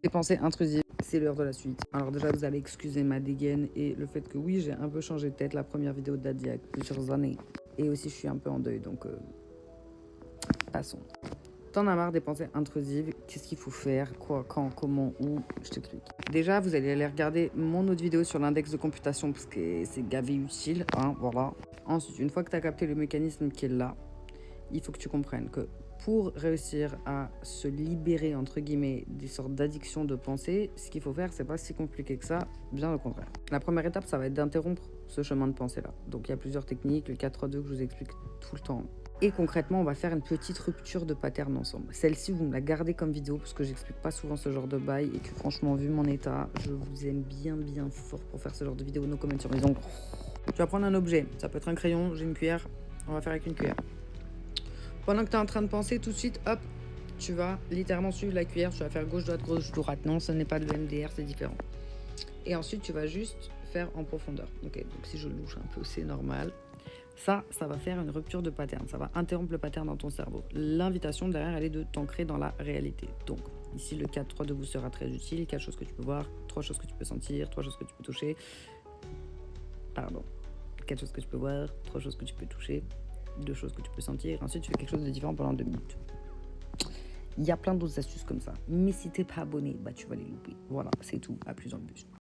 Les pensées intrusives, c'est l'heure de la suite. Alors déjà, vous allez excuser ma dégaine et le fait que oui, j'ai un peu changé de tête la première vidéo de Daddy il y a plusieurs années. Et aussi, je suis un peu en deuil, donc passons. T'en as marre des pensées intrusives, qu'est-ce qu'il faut faire, quoi, quand, comment, où, je t'explique. Déjà, vous allez aller regarder mon autre vidéo sur l'index de computation parce que c'est gavé utile, hein, voilà. Ensuite, une fois que tu as capté le mécanisme qui est là, il faut que tu comprennes que pour réussir à se libérer, entre guillemets, des sortes d'addictions de pensée, ce qu'il faut faire, c'est pas si compliqué que ça, bien au contraire. La première étape, ça va être d'interrompre ce chemin de pensée-là. Donc il y a plusieurs techniques, le 4-3-2 que je vous explique tout le temps. Et concrètement, on va faire une petite rupture de pattern ensemble. Celle-ci, vous me la gardez comme vidéo parce que j'explique pas souvent ce genre de bail et que franchement, vu mon état, je vous aime bien fort pour faire ce genre de vidéo. No comment sur les ongles. Tu vas prendre un objet, ça peut être un crayon, j'ai une cuillère, on va faire avec une cuillère. Pendant que tu es en train de penser, tout de suite, hop, tu vas littéralement suivre la cuillère, tu vas faire gauche, droite. Non, ce n'est pas de l'MDR, c'est différent. Et ensuite, tu vas juste faire en profondeur. Ok, donc si je louche un peu, c'est normal. Ça va faire une rupture de pattern. Ça va interrompre le pattern dans ton cerveau. L'invitation derrière, elle est de t'ancrer dans la réalité. Donc, ici, le 4-3 de vous sera très utile. 4 choses que tu peux voir, 3 choses que tu peux sentir, 3 choses que tu peux toucher. Pardon. 4 choses que tu peux voir, 3 choses que tu peux toucher, 2 choses que tu peux sentir. Ensuite, tu fais quelque chose de différent pendant 2 minutes. Il y a plein d'autres astuces comme ça. Mais si t'es pas abonné, bah tu vas les louper. Voilà, c'est tout. À plus dans le bus.